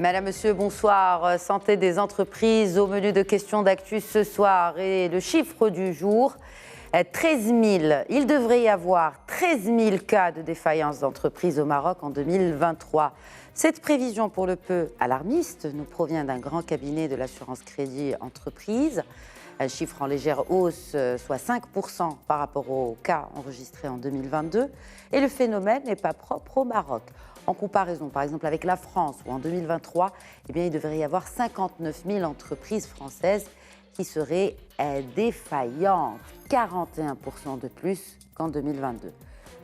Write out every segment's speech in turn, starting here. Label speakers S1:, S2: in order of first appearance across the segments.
S1: Madame, Monsieur, bonsoir. Santé des entreprises au menu de questions d'actu ce soir. Et le chiffre du jour, 13 000. Il devrait y avoir 13 000 cas de défaillance d'entreprise au Maroc en 2023. Cette prévision pour le peu alarmiste nous provient d'un grand cabinet de l'assurance crédit entreprise. Un chiffre en légère hausse, soit 5% par rapport aux cas enregistrés en 2022. Et le phénomène n'est pas propre au Maroc. En comparaison, par exemple, avec la France, où en 2023, il devrait y avoir 59 000 entreprises françaises qui seraient défaillantes, 41% de plus qu'en 2022.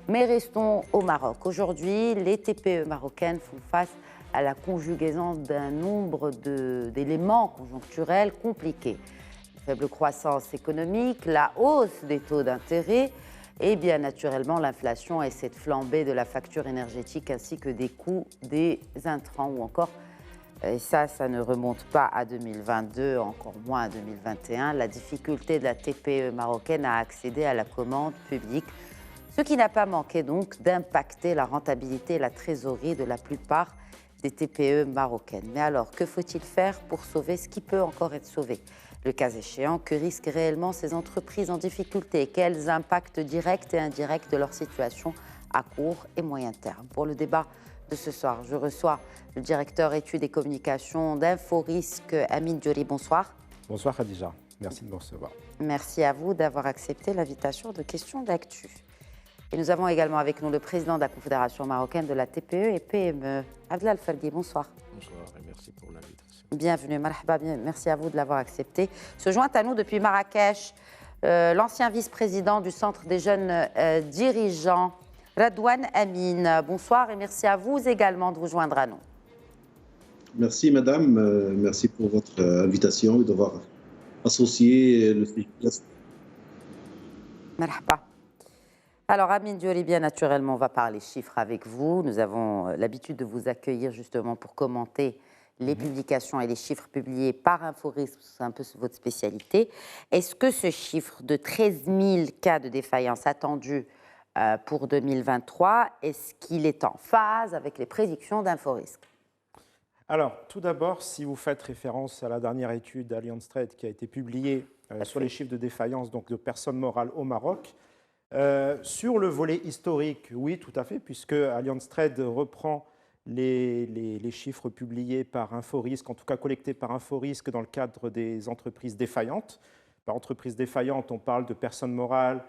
S1: Mais restons au Maroc. Aujourd'hui, les TPE marocaines font face à la conjugaison d'un nombre d'éléments conjoncturels compliqués. La faible croissance économique, la hausse des taux d'intérêt, et bien naturellement l'inflation et cette flambée de la facture énergétique ainsi que des coûts des intrants ou encore, et ça ne remonte pas à 2022, encore moins à 2021, la difficulté de la TPE marocaine à accéder à la commande publique, ce qui n'a pas manqué donc d'impacter la rentabilité et la trésorerie de la plupart des TPE marocaines. Mais alors, que faut-il faire pour sauver ce qui peut encore être sauvé ? Le cas échéant, que risquent réellement ces entreprises en difficulté? Quels impacts directs et indirects de leur situation à court et moyen terme? Pour le débat de ce soir, je reçois le directeur études et communications d'Inforisque, Amine Diori. Bonsoir.
S2: Bonsoir Khadija, merci de me recevoir.
S1: Merci à vous d'avoir accepté l'invitation de Questions d'actu. Et nous avons également avec nous le président de la Confédération marocaine de la TPE et PME, Abdel Al-Farghi. Bonsoir.
S3: Bonsoir et merci pour l'invitation.
S1: Bienvenue, marhaba, merci à vous de l'avoir accepté. Se joint à nous depuis Marrakech, l'ancien vice-président du Centre des jeunes dirigeants, Radouane Amine. Bonsoir et merci à vous également de vous joindre à nous.
S4: Merci madame, merci pour votre invitation et d'avoir associé le sujet.
S1: Marhaba. Alors, Amine Diori, bien naturellement, on va parler chiffres avec vous. Nous avons l'habitude de vous accueillir justement pour commenter les publications et les chiffres publiés par Inforisque, c'est un peu votre spécialité. Est-ce que ce chiffre de 13 000 cas de défaillance attendus pour 2023, est-ce qu'il est en phase avec les prédictions d'Inforisque?
S2: Alors, tout d'abord, si vous faites référence à la dernière étude d'Allianz Trade qui a été publiée sur les chiffres de défaillance donc de personnes morales au Maroc, sur le volet historique, oui, tout à fait, puisque Allianz Trade reprend les chiffres publiés par Inforisque, en tout cas collectés par Inforisque dans le cadre des entreprises défaillantes. Par entreprise défaillante, on parle de personnes morales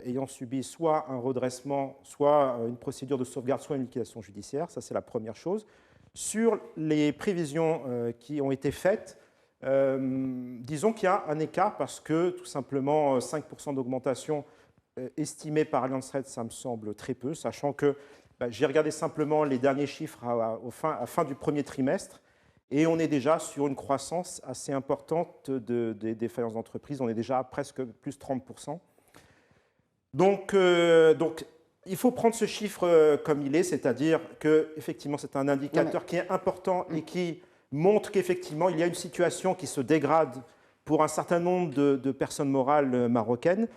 S2: ayant subi soit un redressement, soit une procédure de sauvegarde, soit une liquidation judiciaire. Ça, c'est la première chose. Sur les prévisions qui ont été faites, disons qu'il y a un écart parce que tout simplement 5% d'augmentation estimée par Allianz Trade, ça me semble très peu, sachant que j'ai regardé simplement les derniers chiffres à fin du premier trimestre et on est déjà sur une croissance assez importante des défaillances d'entreprise. On est déjà à presque plus 30%. Donc, il faut prendre ce chiffre comme il est, c'est-à-dire qu'effectivement, c'est un indicateur qui est important et qui montre qu'effectivement, il y a une situation qui se dégrade pour un certain nombre de personnes morales marocaines.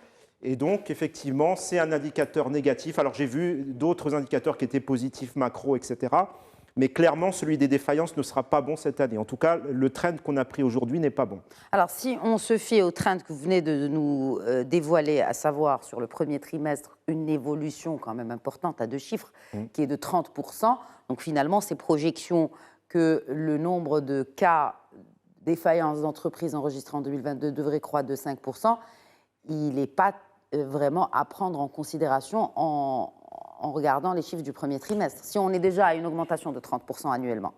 S2: Et donc, effectivement, c'est un indicateur négatif. Alors, j'ai vu d'autres indicateurs qui étaient positifs, macro, etc. Mais clairement, celui des défaillances ne sera pas bon cette année. En tout cas, le trend qu'on a pris aujourd'hui n'est pas bon.
S1: Alors, si on se fie au trend que vous venez de nous dévoiler, à savoir sur le premier trimestre, une évolution quand même importante à deux chiffres, qui est de 30%. Donc, finalement, ces projections que le nombre de cas défaillances d'entreprises enregistrés en 2022 devrait croître de 5%, il n'est pas vraiment à prendre en considération en regardant les chiffres du premier trimestre. Si on est déjà à une augmentation de 30% annuellement.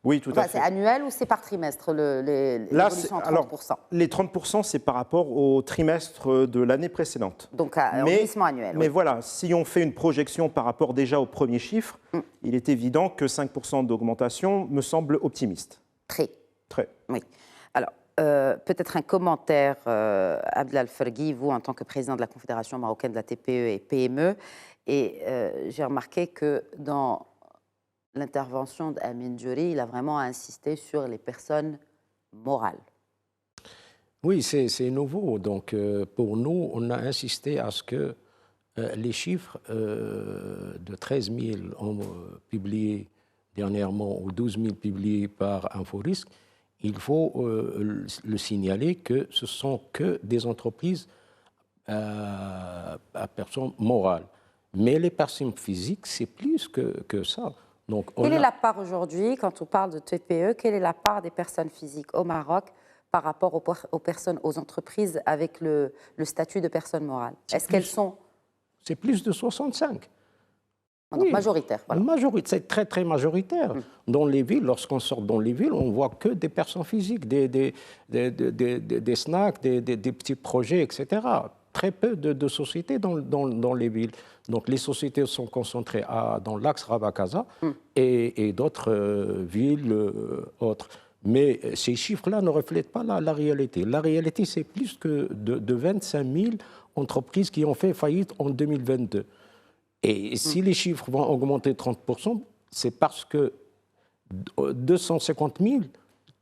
S2: Oui, tout à fait.
S1: C'est annuel ou c'est par trimestre, l'évolution de 30%?
S2: Alors, les 30%, c'est par rapport au trimestre de l'année précédente.
S1: Donc, un glissement annuel.
S2: Mais voilà, si on fait une projection par rapport déjà au premier chiffre, il est évident que 5% d'augmentation me semble optimiste.
S1: Très. Oui. Alors, peut-être un commentaire, Abdel Al-Farghi, vous, en tant que président de la Confédération marocaine de la TPE et PME. Et j'ai remarqué que dans l'intervention d'Amine Diori, il a vraiment insisté sur les personnes morales.
S3: Oui, c'est nouveau. Donc, pour nous, on a insisté à ce que les chiffres de 13 000 publiés dernièrement aux 12 000 publiés par InfoRisque, il faut le signaler que ce ne sont que des entreprises à personnes morales. Mais les personnes physiques, c'est plus que ça. Donc,
S1: quelle est la part aujourd'hui, quand on parle de TPE, quelle est la part des personnes physiques au Maroc par rapport aux personnes, aux entreprises avec le statut de personne morale? Est-ce qu'elles sont...
S3: C'est plus de 65.
S1: Donc oui, majoritaire. Voilà.
S3: C'est très, très majoritaire. Dans les villes, lorsqu'on sort dans les villes, on ne voit que des personnes physiques, des snacks, des petits projets, etc. Très peu de sociétés dans les villes. Donc les sociétés sont concentrées dans l'axe Rabat-Casa et d'autres villes autres. Mais ces chiffres-là ne reflètent pas la réalité. La réalité, c'est plus que de 25 000 entreprises qui ont fait faillite en 2022. Et si les chiffres vont augmenter de 30%, c'est parce que 250 000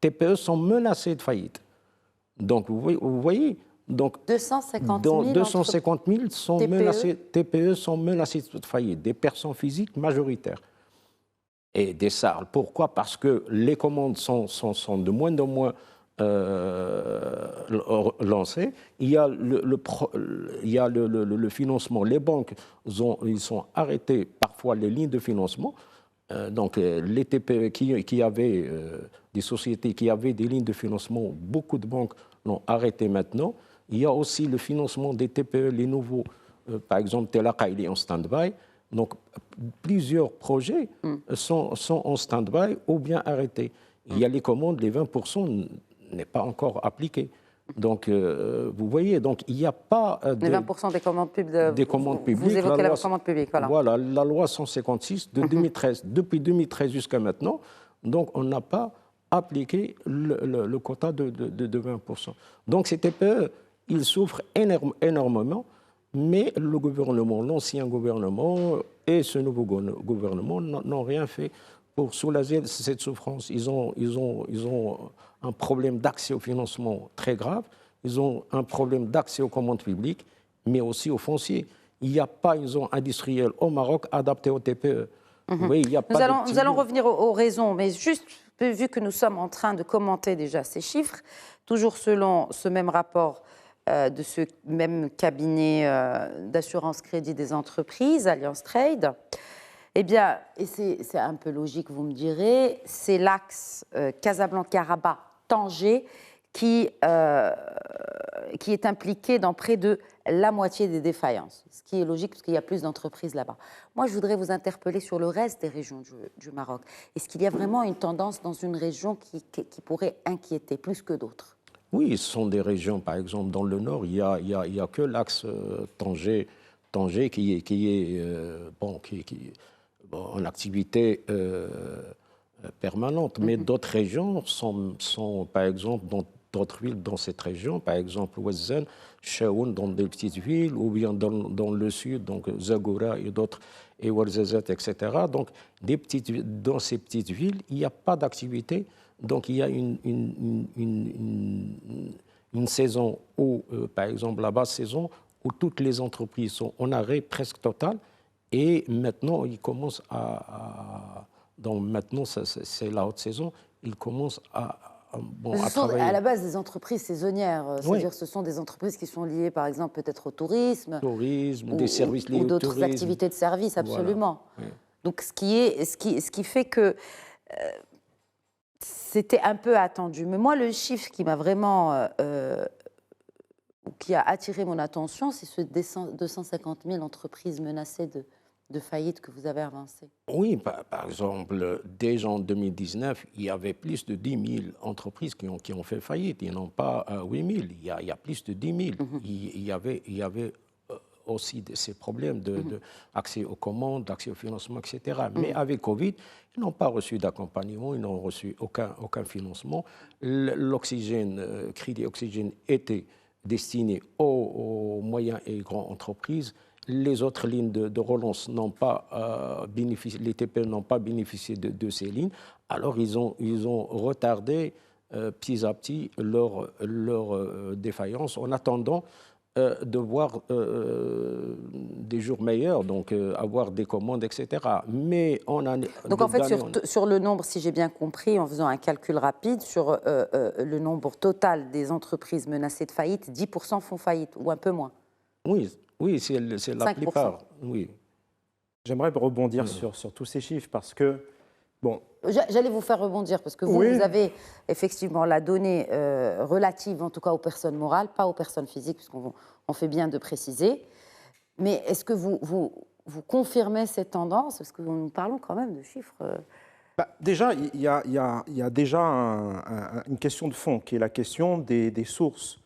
S3: TPE sont menacées de faillite. Donc, vous voyez, donc 250 000 sont TPE sont menacées de faillite, des personnes physiques majoritaires. Et des SARL. Pourquoi? Parce que les commandes sont de moins en moins lancées. Il y a le financement. Les banques, ils sont arrêtés parfois les lignes de financement. Donc les TPE qui avaient des sociétés qui avaient des lignes de financement, beaucoup de banques l'ont arrêté maintenant. Il y a aussi le financement des TPE, les nouveaux, par exemple Telaka, il est en stand-by. Donc, plusieurs projets sont en stand-by ou bien arrêtés. Il y a les commandes, les 20% n'est pas encore appliqué. Donc, vous voyez, donc il n'y a pas...
S1: les 20% des commandes publiques. Vous évoquez la commande publique, voilà.
S3: Voilà, la loi 156 de 2013. Depuis 2013 jusqu'à maintenant, donc on n'a pas appliqué le quota de 20%. Donc, ces TPE, ils souffrent énormément. Mais le gouvernement, l'ancien gouvernement et ce nouveau gouvernement n'ont rien fait pour soulager cette souffrance. Ils ont un problème d'accès au financement très grave, ils ont un problème d'accès aux commandes publiques, mais aussi aux fonciers. Il n'y a pas une zone industrielle au Maroc adaptée au TPE. Oui, il y a pas
S1: nous allons revenir aux raisons, mais juste vu que nous sommes en train de commenter déjà ces chiffres, toujours selon ce même rapport de ce même cabinet d'assurance crédit des entreprises, Alliance Trade, eh bien, et c'est un peu logique, vous me direz, c'est l'axe Casablanca-Rabat-Tanger qui est impliqué dans près de la moitié des défaillances, ce qui est logique parce qu'il y a plus d'entreprises là-bas. Moi, je voudrais vous interpeller sur le reste des régions du Maroc. Est-ce qu'il y a vraiment une tendance dans une région qui pourrait inquiéter plus que d'autres?
S3: Oui, ce sont des régions, par exemple, dans le nord, il y a que l'axe Tanger qui est en activité permanente. Mais d'autres régions sont, par exemple, dans d'autres villes dans cette région, par exemple Ouazzane, Chaoun, dans des petites villes, ou bien dans le sud, donc Zagoura et d'autres, et Ouarzazate, etc. Donc, dans ces petites villes, il n'y a pas d'activité. Donc, il y a une saison où, par exemple, la basse saison, où toutes les entreprises sont en arrêt presque total. Et maintenant, ils commencent donc maintenant, c'est la haute saison, ils commencent à travailler.
S1: À la base, des entreprises saisonnières, c'est-à-dire ce sont des entreprises qui sont liées, par exemple, peut-être au tourisme.
S3: Tourisme, des services liés au tourisme.
S1: Ou d'autres activités de service, absolument. Voilà. Oui. Donc, ce qui fait que... c'était un peu attendu. Mais moi, le chiffre qui m'a vraiment... qui a attiré mon attention, c'est ce 250 000 entreprises menacées de faillite que vous avez avancé.
S3: Oui, par exemple, déjà en 2019, il y avait plus de 10 000 entreprises qui ont fait faillite. Il n'y en a pas 8 000, il y a plus de 10 000. Il y avait aussi ces problèmes d'accès aux commandes, d'accès au financement, etc. Mais avec Covid, ils n'ont pas reçu d'accompagnement, ils n'ont reçu aucun financement. L'oxygène, crédit oxygène était destiné aux moyennes et grandes entreprises. Les autres lignes de relance n'ont pas bénéficié, les TPE n'ont pas bénéficié de ces lignes. Alors, ils ont retardé petit à petit leur défaillance en attendant de voir des jours meilleurs, donc avoir des commandes, etc. Mais on a...
S1: Donc en fait, sur le nombre, si j'ai bien compris, en faisant un calcul rapide, sur le nombre total des entreprises menacées de faillite, 10% font faillite, ou un peu moins.
S3: Oui, oui, c'est la
S1: 5%.
S3: plupart. Oui.
S2: J'aimerais rebondir sur tous ces chiffres parce que, bon...
S1: J'allais vous faire rebondir parce que vous,
S2: oui.
S1: vous avez effectivement la donnée relative, en tout cas aux personnes morales, pas aux personnes physiques, puisqu'on fait bien de préciser. Mais est-ce que vous confirmez cette tendance? Parce que nous parlons quand même de chiffres...
S2: Déjà, il y a déjà une question de fond, qui est la question des sources.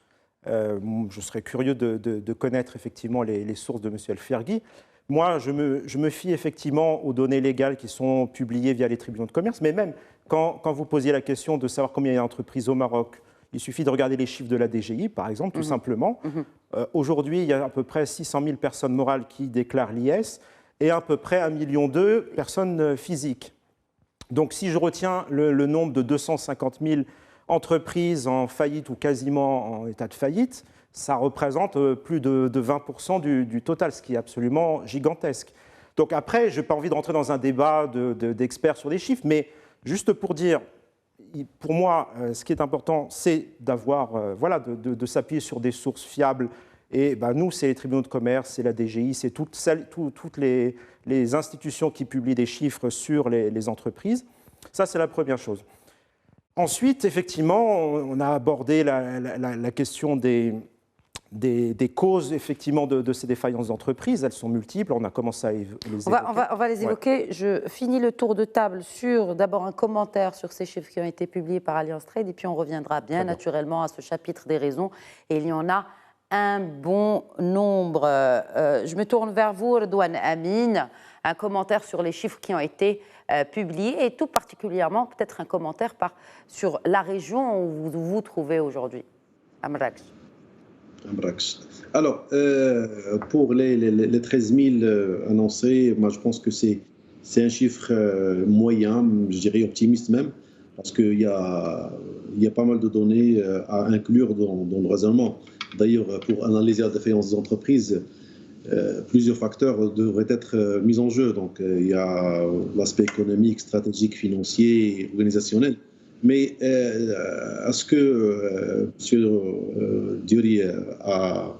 S2: Je serais curieux de connaître effectivement les sources de M. El-Ferghi. Moi, je me fie effectivement aux données légales qui sont publiées via les tribunaux de commerce, mais même quand vous posiez la question de savoir combien il y a d'entreprises au Maroc, il suffit de regarder les chiffres de la DGI, par exemple, tout simplement. Aujourd'hui, il y a à peu près 600 000 personnes morales qui déclarent l'IS et à peu près 1,2 million de personnes physiques. Donc, si je retiens le nombre de 250 000 entreprises en faillite ou quasiment en état de faillite, ça représente plus de 20% du total, ce qui est absolument gigantesque. Donc après, je n'ai pas envie de rentrer dans un débat d'experts sur les chiffres, mais juste pour dire, pour moi, ce qui est important, c'est d'avoir, voilà, de s'appuyer sur des sources fiables. Et nous, c'est les tribunaux de commerce, c'est la DGI, c'est toutes les institutions qui publient des chiffres sur les entreprises. Ça, c'est la première chose. Ensuite, effectivement, on a abordé la question des causes effectivement de ces défaillances d'entreprise. Elles sont multiples, on a commencé à les évoquer.
S1: On va les évoquer. Ouais. Je finis le tour de table sur d'abord un commentaire sur ces chiffres qui ont été publiés par Alliance Trade et puis on reviendra bien naturellement à ce chapitre des raisons. Et il y en a un bon nombre. Je me tourne vers vous, Redouane Amine, un commentaire sur les chiffres qui ont été publiés et tout particulièrement peut-être un commentaire sur la région où vous vous trouvez aujourd'hui, à Marrakech.
S4: Alors, pour les 13 000 annoncés, moi je pense que c'est un chiffre moyen, je dirais optimiste même, parce qu'il y a pas mal de données à inclure dans le raisonnement. D'ailleurs, pour analyser la défaillance des entreprises, plusieurs facteurs devraient être mis en jeu. Donc, il y a l'aspect économique, stratégique, financier et organisationnel. Mais à ce que M. Diori a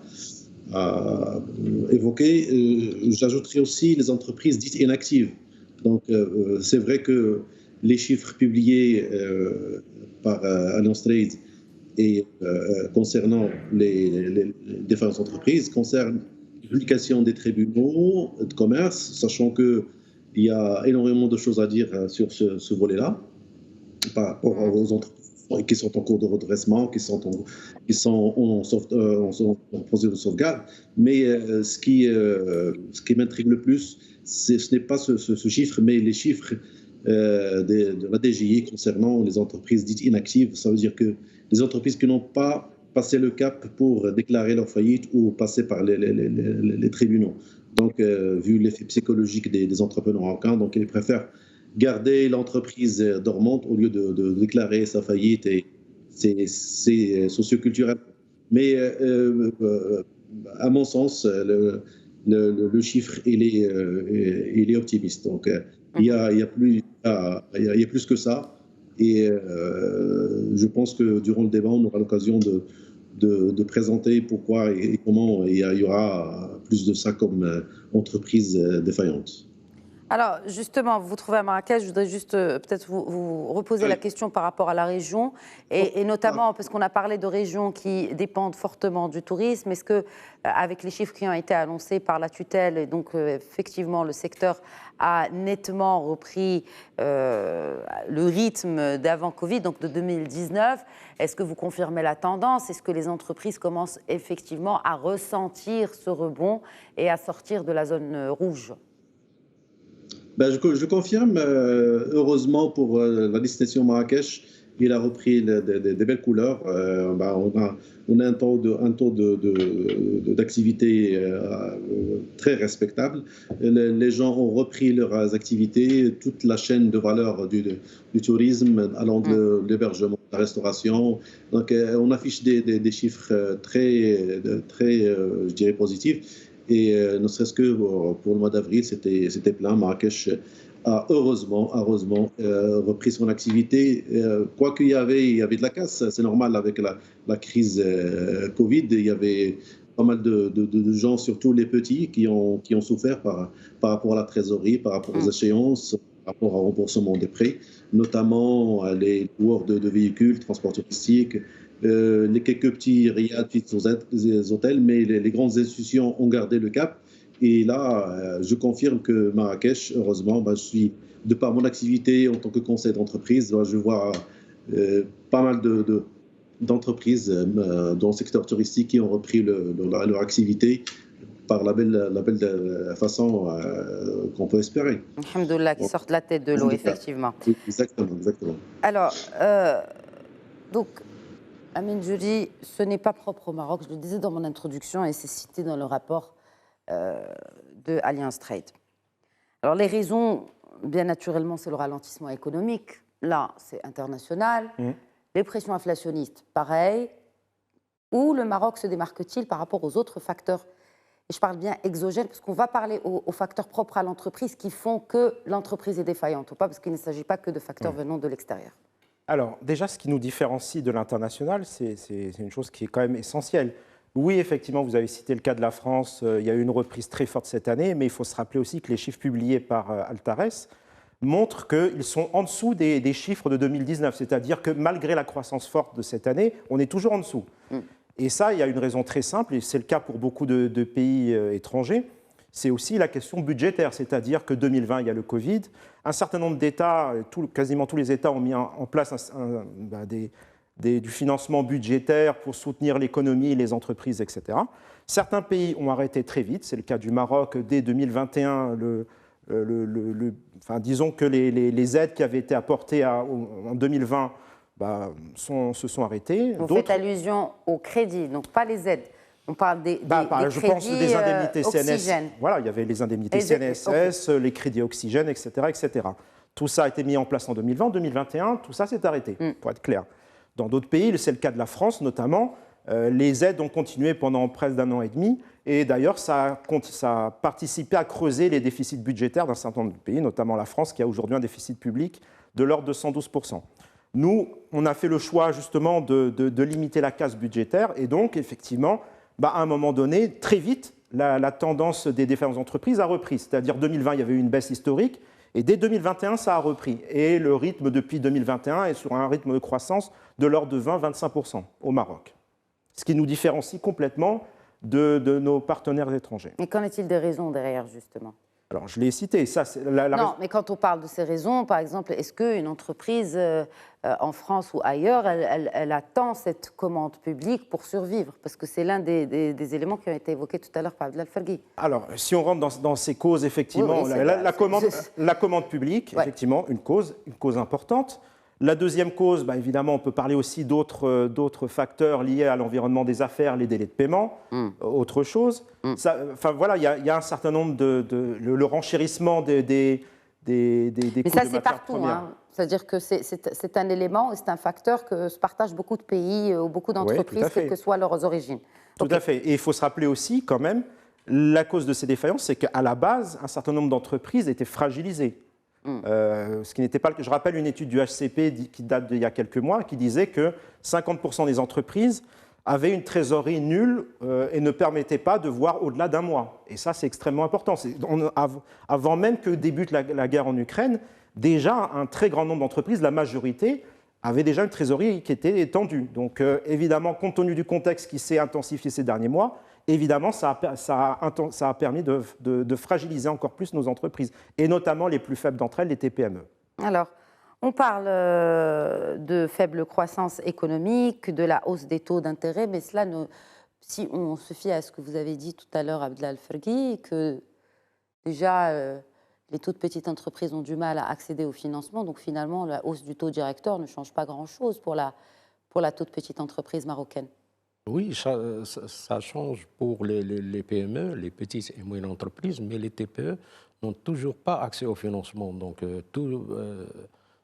S4: évoqué, j'ajouterai aussi les entreprises dites inactives. Donc, c'est vrai que les chiffres publiés par Alliance Trade et concernant les défaillances d'entreprises concernent la publication des tribunaux de commerce, sachant qu'il y a énormément de choses à dire sur ce volet-là, par rapport aux entreprises qui sont en cours de redressement, qui sont en procédure de sauvegarde. Mais ce qui m'intrigue le plus, ce n'est pas ce chiffre, mais les chiffres de la DGI concernant les entreprises dites inactives. Ça veut dire que les entreprises qui n'ont pas passé le cap pour déclarer leur faillite ou passer par les tribunaux. Donc, vu l'effet psychologique des entrepreneurs marocains, donc ils préfèrent garder l'entreprise dormante au lieu de déclarer sa faillite, et c'est socioculturel. Mais à mon sens, le chiffre il est optimiste. Donc il y a plus que ça. Et je pense que durant le débat, on aura l'occasion de présenter pourquoi et comment il y aura plus de ça comme entreprise défaillante.
S1: Alors, justement, vous vous trouvez à Marrakech, je voudrais juste peut-être vous reposer la question par rapport à la région, et notamment parce qu'on a parlé de régions qui dépendent fortement du tourisme. Est-ce que, avec les chiffres qui ont été annoncés par la tutelle, et donc effectivement le secteur a nettement repris le rythme d'avant Covid, donc de 2019, est-ce que vous confirmez la tendance? Est-ce que les entreprises commencent effectivement à ressentir ce rebond et à sortir de la zone rouge?
S4: Je confirme, heureusement pour la destination Marrakech, il a repris des belles couleurs. On a un taux d'activité très respectable. Les gens ont repris leurs activités, toute la chaîne de valeur du tourisme, allant de l'hébergement, de la restauration. Donc, on affiche des chiffres très, je dirais, positifs. Et ne serait-ce que pour le mois d'avril, c'était plein. Marrakech a heureusement repris son activité. Quoique il y avait de la casse, c'est normal avec la crise Covid. Il y avait pas mal de gens, surtout les petits, qui ont souffert par rapport à la trésorerie, par rapport aux échéances, par rapport au remboursement des prêts, notamment les loueurs de véhicules, transports touristiques, les quelques petits riads, petits hôtels, mais les grandes institutions ont gardé le cap. Et là, je confirme que Marrakech, heureusement, de par mon activité en tant que conseil d'entreprise, je vois pas mal d'entreprises dans le secteur touristique qui ont repris leur activité par la belle façon qu'on peut espérer.
S1: Alhamdoulilah, qui sortent la tête de l'eau, effectivement.
S4: Exactement.
S1: Alors, donc, Amine Djouri, ce n'est pas propre au Maroc, je le disais dans mon introduction et c'est cité dans le rapport de Alliance Trade. Alors les raisons, bien naturellement, c'est le ralentissement économique. Là, c'est international. Les pressions inflationnistes, pareil. Où le Maroc se démarque-t-il par rapport aux autres facteurs? Et je parle bien exogènes, parce qu'on va parler aux facteurs propres à l'entreprise qui font que l'entreprise est défaillante ou pas, parce qu'il ne s'agit pas que de facteurs venant de l'extérieur.
S2: Alors, déjà, ce qui nous différencie de l'international, c'est une chose qui est quand même essentielle. Oui, effectivement, vous avez cité le cas de la France, il y a eu une reprise très forte cette année, mais il faut se rappeler aussi que les chiffres publiés par Altares montrent qu'ils sont en dessous des chiffres de 2019, c'est-à-dire que malgré la croissance forte de cette année, on est toujours en dessous. Et ça, il y a une raison très simple, et c'est le cas pour beaucoup de pays étrangers, c'est aussi la question budgétaire, c'est-à-dire que 2020, il y a le Covid, un certain nombre d'États, quasiment tous les États ont mis en place du financement budgétaire pour soutenir l'économie, les entreprises, etc. Certains pays ont arrêté très vite, c'est le cas du Maroc dès 2021. Disons que les aides qui avaient été apportées en 2020 se sont arrêtées.
S1: Vous faites allusion aux crédits, donc pas les aides. On parle des crédits
S2: je pense des indemnités
S1: oxygène.
S2: Voilà, il y avait les indemnités CNSS, les crédits oxygène, etc., etc. Tout ça a été mis en place en 2020. En 2021, tout ça s'est arrêté, pour être clair. Dans d'autres pays, c'est le cas de la France notamment, les aides ont continué pendant près d'1 an et demi. Et d'ailleurs, ça a participé à creuser les déficits budgétaires d'un certain nombre de pays, notamment la France, qui a aujourd'hui un déficit public de l'ordre de 112%. Nous, on a fait le choix justement de limiter la casse budgétaire. Et donc, effectivement, à un moment donné, très vite, la tendance des différentes entreprises a repris. C'est-à-dire 2020, il y avait eu une baisse historique. Et dès 2021, ça a repris. Et le rythme depuis 2021 est sur un rythme de croissance de l'ordre de 20-25% au Maroc. Ce qui nous différencie complètement de nos partenaires étrangers.
S1: Mais qu'en est-il des raisons derrière, justement ?
S2: Alors, je l'ai cité. Ça,
S1: non, mais quand on parle de ces raisons, par exemple, est-ce qu'une entreprise en France ou ailleurs, elle attend cette commande publique pour survivre? Parce que c'est l'un des éléments qui ont été évoqués tout à l'heure par Abdel Fargui.
S2: Alors, si on rentre dans ces causes, effectivement, la commande publique, effectivement, une cause importante. La deuxième cause, évidemment, on peut parler aussi d'autres facteurs liés à l'environnement des affaires, les délais de paiement, autre chose. Voilà, il y a un certain nombre le renchérissement des coûts de matières premières.
S1: Mais ça, c'est partout. C'est-à-dire que c'est un élément, c'est un facteur que se partagent beaucoup de pays ou beaucoup d'entreprises, quelles que soient leurs origines.
S2: Tout à fait. Et il faut se rappeler aussi, quand même, la cause de ces défaillances, c'est qu'à la base, un certain nombre d'entreprises étaient fragilisées. Ce qui n'était pas le cas. Je rappelle une étude du HCP qui date d'il y a quelques mois qui disait que 50% des entreprises avaient une trésorerie nulle et ne permettaient pas de voir au-delà d'un mois. Et ça, c'est extrêmement important. Avant même que débute la guerre en Ukraine, déjà un très grand nombre d'entreprises, la majorité, avaient déjà une trésorerie qui était étendue. Donc évidemment, compte tenu du contexte qui s'est intensifié ces derniers mois, évidemment, ça a permis de fragiliser encore plus nos entreprises, et notamment les plus faibles d'entre elles, les TPME.
S1: Alors, on parle de faible croissance économique, de la hausse des taux d'intérêt, mais cela, si on se fie à ce que vous avez dit tout à l'heure, Abdel Fargui, que déjà les toutes petites entreprises ont du mal à accéder au financement. Donc finalement, la hausse du taux directeur ne change pas grand-chose pour la toute petite entreprise marocaine.
S3: Oui, ça change pour les PME, les petites et moyennes entreprises, mais les TPE n'ont toujours pas accès au financement. Donc,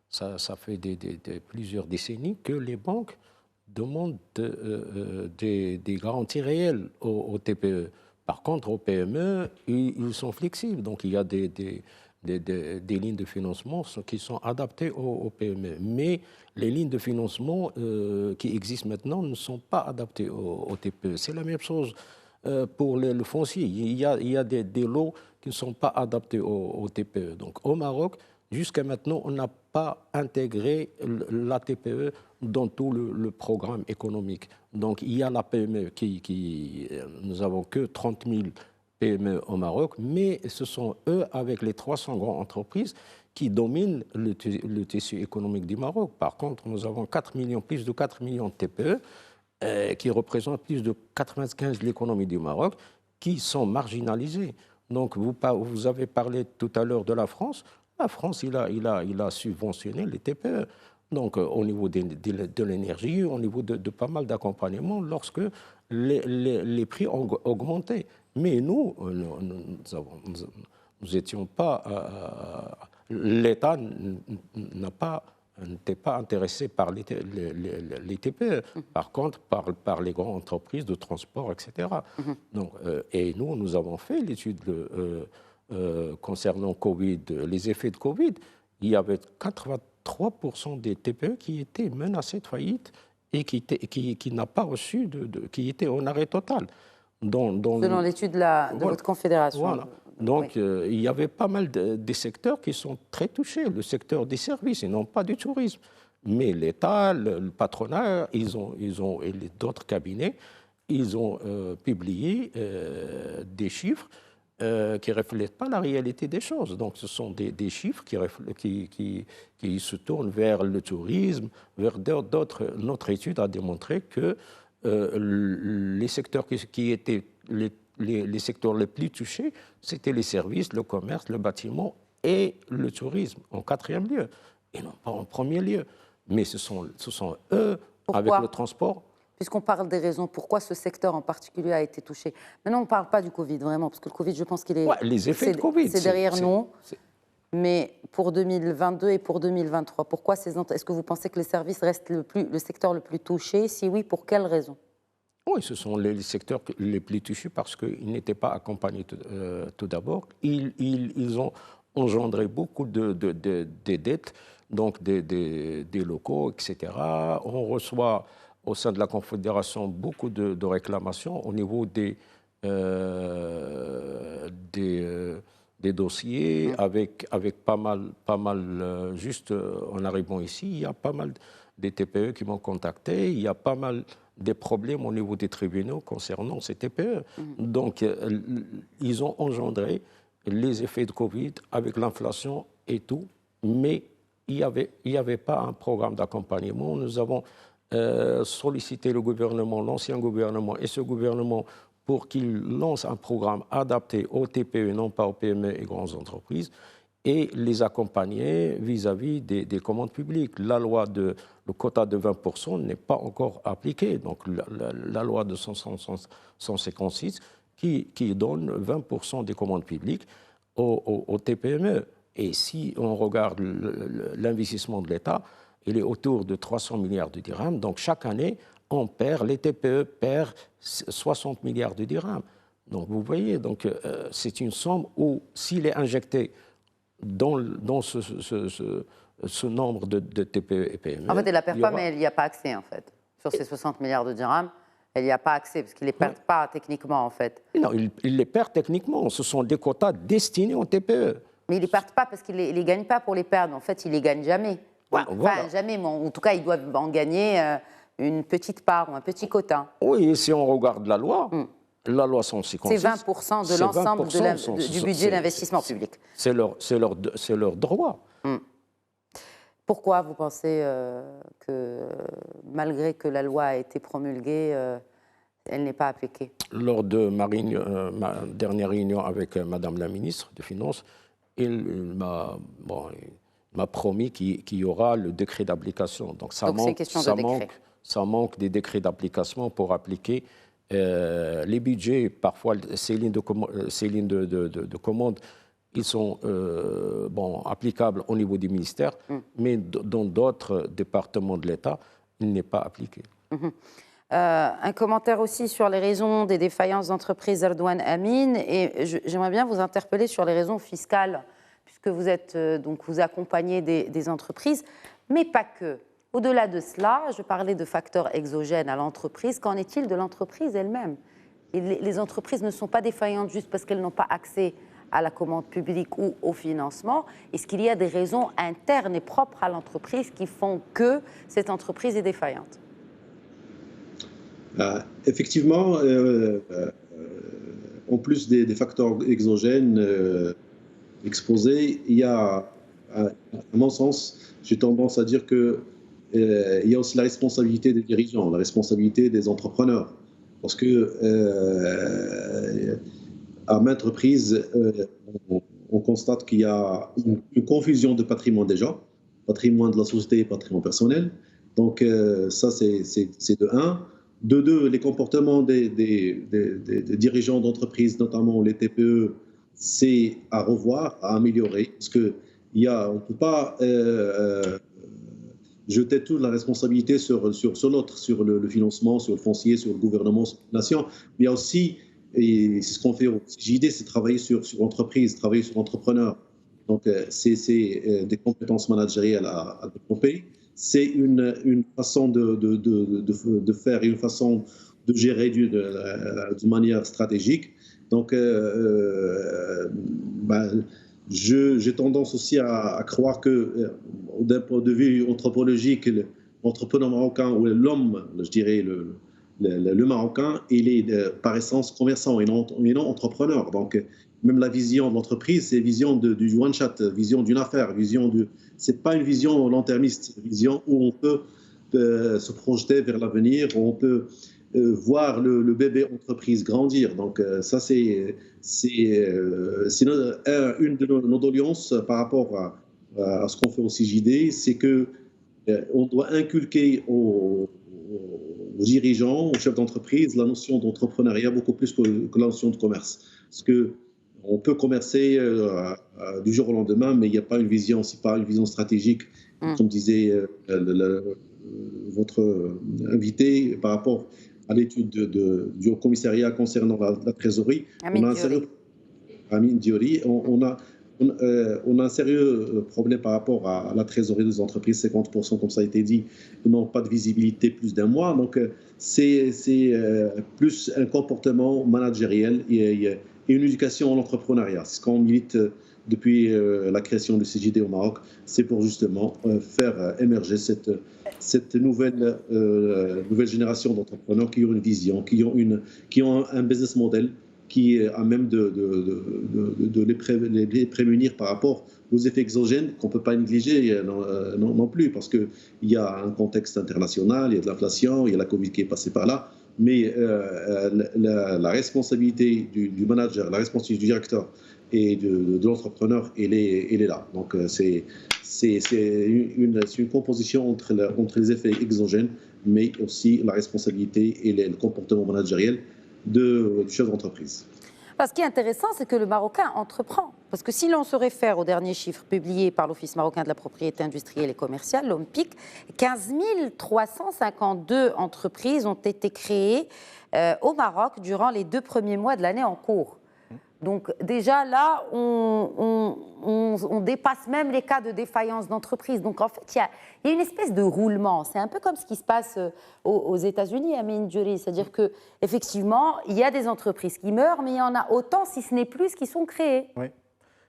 S3: ça fait plusieurs décennies que les banques demandent des garanties réelles aux TPE. Par contre, aux PME, ils sont flexibles. Donc, il y a des lignes de financement qui sont adaptées aux PME. Mais les lignes de financement qui existent maintenant ne sont pas adaptées aux TPE. C'est la même chose pour le foncier. Il y a des lots qui ne sont pas adaptés aux TPE. Donc, au Maroc, jusqu'à maintenant, on n'a pas intégré la TPE dans tout le programme économique. Donc, il y a la PME nous n'avons que 30 000 PME au Maroc, mais ce sont eux, avec les 300 grandes entreprises, qui dominent le tissu économique du Maroc. Par contre, nous avons plus de 4 millions de TPE qui représentent plus de 95% de l'économie du Maroc, qui sont marginalisés. Donc, vous avez parlé tout à l'heure de la France. La France, il a subventionné les TPE. Donc, au niveau de l'énergie, au niveau de pas mal d'accompagnement, lorsque les prix ont augmenté. Mais nous n'étions pas... L'État n'était pas intéressé par les TPE. Par contre, par les grandes entreprises de transport, etc. Donc, et nous avons fait l'étude concernant Covid, les effets de Covid. Il y avait 83% des TPE qui étaient menacés de faillite et qui n'a pas reçu, qui étaient en arrêt total.
S1: Selon l'étude de votre confédération.
S3: Voilà. Donc, il y avait pas mal des secteurs qui sont très touchés, le secteur des services et non pas du tourisme. Mais l'État, le patronat, et d'autres cabinets, ils ont publié des chiffres qui ne reflètent pas la réalité des choses. Donc, ce sont des chiffres qui se tournent vers le tourisme, vers d'autres. Notre étude a démontré que les secteurs qui étaient les secteurs les plus touchés, c'était les services, le commerce, le bâtiment et le tourisme en 4e lieu, et non pas en 1er lieu. Mais ce sont eux, avec le transport.
S1: Puisqu'on parle des raisons, pourquoi ce secteur en particulier a été touché. Maintenant, on ne parle pas du Covid, vraiment, parce que le Covid, je pense qu'il est...
S3: Ouais, les effets de Covid.
S1: C'est derrière nous. Mais pour 2022 et pour 2023, pourquoi est-ce que vous pensez que les services restent le secteur le plus touché? Si oui, pour quelles raisons?
S3: Oui, ce sont les secteurs les plus touchés parce qu'ils n'étaient pas accompagnés tout d'abord. Ils ont engendré beaucoup de dettes, donc des locaux, etc. On reçoit au sein de la Confédération beaucoup de réclamations au niveau des dossiers avec pas mal juste en arrivant ici, il y a pas mal des TPE qui m'ont contacté, il y a pas mal des problèmes au niveau des tribunaux concernant ces TPE. Donc, ils ont engendré les effets de Covid avec l'inflation et tout, mais il n'y avait pas un programme d'accompagnement. Nous avons sollicité le gouvernement, l'ancien gouvernement et ce gouvernement pour qu'il lance un programme adapté aux TPE, non pas aux PME et grandes entreprises, et les accompagner vis-à-vis des commandes publiques. Le quota de 20% n'est pas encore appliqué. Donc la loi de 156 qui donne 20% des commandes publiques aux TPME. Et si on regarde l'investissement de l'État, il est autour de 300 milliards de dirhams. Donc chaque année, les TPE perdent 60 milliards de dirhams. Donc vous voyez, c'est une somme où s'il est injecté dans ce nombre de TPE et PME...
S1: En fait, elle ne la perd pas, mais elle n'y a pas accès, en fait. Sur ces 60 milliards de dirhams, elle n'y a pas accès, parce qu'ils ne les perdent pas techniquement, en fait.
S3: Non, ils les perdent techniquement. Ce sont des quotas destinés aux TPE.
S1: Mais ils ne les perdent pas parce qu'ils ne les gagnent pas pour les perdre. En fait, ils ne les gagnent jamais. Enfin, jamais, mais en tout cas, ils doivent en gagner une petite part ou un petit quota.
S3: Oui, et si on regarde la loi... La loi 156...
S1: C'est 20% de l'ensemble du budget d'investissement public.
S3: C'est leur droit.
S1: Pourquoi vous pensez que, malgré que la loi a été promulguée, elle n'est pas appliquée?
S3: Lors de ma dernière réunion avec Madame la ministre des Finances, il m'a promis qu'il y aura le décret d'application. Donc ça manque des décrets d'application pour appliquer les budgets. Parfois, ces lignes de commande, ils sont applicables au niveau du ministère, mais dans d'autres départements de l'État, il n'est pas appliqué.
S1: Un commentaire aussi sur les raisons des défaillances d'entreprises Erdouane Amine, et j'aimerais bien vous interpeller sur les raisons fiscales, puisque vous êtes vous accompagnez des entreprises, mais pas que. Au-delà de cela, je parlais de facteurs exogènes à l'entreprise. Qu'en est-il de l'entreprise elle-même? Les entreprises ne sont pas défaillantes juste parce qu'elles n'ont pas accès à la commande publique ou au financement. Est-ce qu'il y a des raisons internes et propres à l'entreprise qui font que cette entreprise est défaillante?
S4: Effectivement, en plus des facteurs exogènes exposés, il y a, à mon sens, j'ai tendance à dire que il y a aussi la responsabilité des dirigeants, la responsabilité des entrepreneurs. Parce que à maintes reprises, on constate qu'il y a une confusion de patrimoine déjà, patrimoine de la société et patrimoine personnel. Donc ça, c'est de un. De deux, les comportements des dirigeants d'entreprises, notamment les TPE, c'est à revoir, à améliorer. Parce qu'on ne peut pas jeter toute la responsabilité sur l'autre, sur le financement, sur le foncier, sur le gouvernement, sur la nation. Mais il y a aussi, et c'est ce qu'on fait au CJD, c'est travailler sur l'entreprise, travailler sur l'entrepreneur. Donc, c'est des compétences managériales à développer. C'est une façon de faire, une façon de gérer d'une manière stratégique. Donc, j'ai tendance aussi à croire que, d'un point de vue anthropologique, l'entrepreneur marocain, ou l'homme, je dirais, le Marocain, il est par essence commerçant et non entrepreneur. Donc, même la vision de l'entreprise, c'est vision du one-shot, vision d'une affaire, c'est pas une vision long-termiste, une vision où on peut se projeter vers l'avenir, où on peut voir le bébé entreprise grandir. Donc ça, c'est une de nos doléances par rapport à ce qu'on fait au CJD, c'est que on doit inculquer aux dirigeants, aux chefs d'entreprise, la notion d'entrepreneuriat beaucoup plus que la notion de commerce. Parce que on peut commercer du jour au lendemain, mais il n'y a pas une vision, c'est pas une vision stratégique, comme disait votre invité par rapport à l'étude du Haut Commissariat concernant la trésorerie. Amine Diori, on a un sérieux problème par rapport à la trésorerie des entreprises, 50%, comme ça a été dit, n'ont pas de visibilité plus d'un mois. Donc, c'est plus un comportement managériel et une éducation à l'entrepreneuriat. C'est ce qu'on milite depuis la création du CJD au Maroc. C'est pour justement faire émerger cette nouvelle génération d'entrepreneurs qui ont une vision, qui ont un business model qui est à même de les prémunir par rapport aux effets exogènes qu'on ne peut pas négliger non plus, parce qu'il y a un contexte international, il y a de l'inflation, il y a la Covid qui est passée par là, mais la responsabilité du manager, la responsabilité du directeur et de l'entrepreneur, elle est là. Donc c'est une composition entre les effets exogènes, mais aussi la responsabilité et le comportement managériel du chef d'entreprise.
S1: Ce qui est intéressant, c'est que le Marocain entreprend. Parce que si l'on se réfère aux derniers chiffres publiés par l'Office marocain de la propriété industrielle et commerciale, l'OMPIC, 15 352 entreprises ont été créées au Maroc durant les 2 premiers mois de l'année en cours. Donc déjà là, on dépasse même les cas de défaillance d'entreprise. Donc en fait, il y a une espèce de roulement. C'est un peu comme ce qui se passe aux États-Unis, Amine Diori. C'est-à-dire qu'effectivement, il y a des entreprises qui meurent, mais il y en a autant, si ce n'est plus, qui sont créées.
S2: Oui.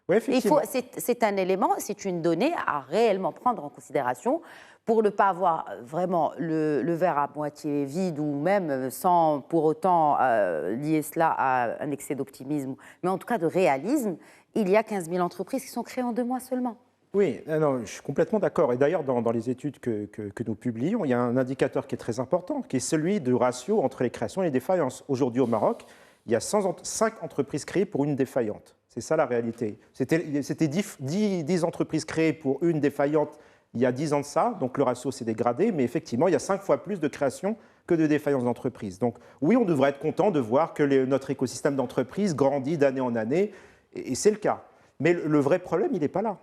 S2: Oui, effectivement.
S1: C'est un élément, c'est une donnée à réellement prendre en considération pour ne pas avoir vraiment le verre à moitié vide ou même sans pour autant lier cela à un excès d'optimisme, mais en tout cas de réalisme. Il y a 15 000 entreprises qui sont créées en 2 mois seulement.
S2: Oui, non, je suis complètement d'accord. Et d'ailleurs, dans les études que nous publions, il y a un indicateur qui est très important, qui est celui du ratio entre les créations et les défaillances. Aujourd'hui au Maroc, il y a 5 entreprises créées pour une défaillante. C'est ça la réalité. C'était 10 entreprises créées pour une défaillante il y a 10 ans de ça, donc le ratio s'est dégradé, mais effectivement, il y a 5 fois plus de créations que de défaillances d'entreprises. Donc oui, on devrait être content de voir que notre écosystème d'entreprises grandit d'année en année, et c'est le cas. Mais le vrai problème, il n'est pas là.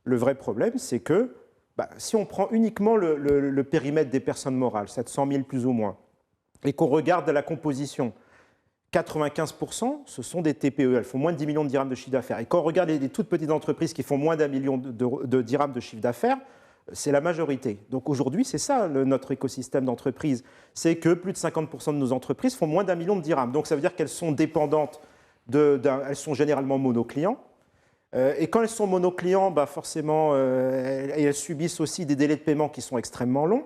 S2: Le vrai problème, c'est que si on prend uniquement le périmètre des personnes morales, 700 000 plus ou moins, et qu'on regarde la composition, 95%, ce sont des TPE. Elles font moins de 10 millions de dirhams de chiffre d'affaires. Et quand on regarde les toutes petites entreprises qui font moins d'1 million de dirhams de chiffre d'affaires, c'est la majorité. Donc aujourd'hui, c'est ça notre écosystème d'entreprises. C'est que plus de 50% de nos entreprises font moins d'1 million de dirhams. Donc ça veut dire qu'elles sont dépendantes, elles sont généralement monoclients. Et quand elles sont monoclients, forcément, elles subissent aussi des délais de paiement qui sont extrêmement longs.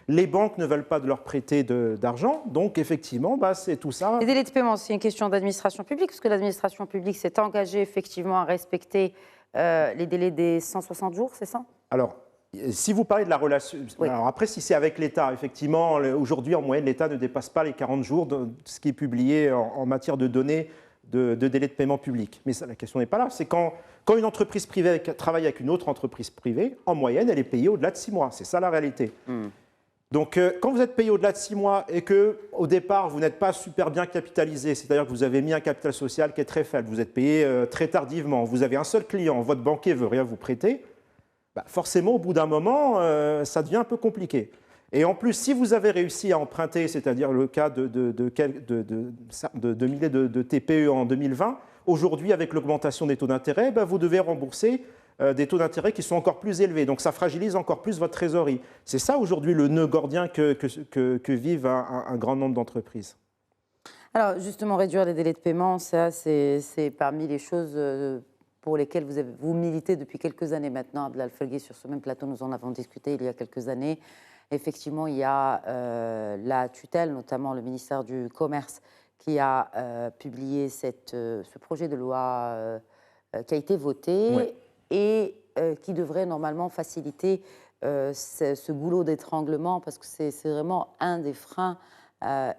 S2: Les banques ne veulent pas de leur prêter d'argent, donc effectivement, c'est tout ça.
S1: Les délais de paiement, c'est une question d'administration publique, parce que l'administration publique s'est engagée effectivement à respecter les délais des 160 jours, c'est ça?
S2: Alors, si vous parlez de la relation...
S1: Oui.
S2: Alors après, si c'est avec l'État, effectivement, aujourd'hui, en moyenne, l'État ne dépasse pas les 40 jours de ce qui est publié en matière de données de délais de paiement public. Mais ça, la question n'est pas là. C'est quand une entreprise privée travaille avec une autre entreprise privée, en moyenne, elle est payée au-delà de 6 mois. C'est ça la réalité. Donc, quand vous êtes payé au-delà de 6 mois et qu'au départ, vous n'êtes pas super bien capitalisé, c'est-à-dire que vous avez mis un capital social qui est très faible, vous êtes payé très tardivement, vous avez un seul client, votre banquier ne veut rien vous prêter, forcément, au bout d'un moment, ça devient un peu compliqué. Et en plus, si vous avez réussi à emprunter, c'est-à-dire le cas de milliers de TPE en 2020, aujourd'hui, avec l'augmentation des taux d'intérêt, vous devez rembourser des taux d'intérêt qui sont encore plus élevés. Donc ça fragilise encore plus votre trésorerie. C'est ça aujourd'hui le nœud gordien que vivent un grand nombre d'entreprises.
S1: Alors justement, réduire les délais de paiement, ça c'est parmi les choses pour lesquelles vous militez depuis quelques années maintenant. Abdel Felgui, sur ce même plateau, nous en avons discuté il y a quelques années. Effectivement, il y a la tutelle, notamment le ministère du Commerce, qui a publié ce projet de loi qui a été voté. Oui. Et qui devrait normalement faciliter ce goulot d'étranglement, parce que c'est vraiment un des freins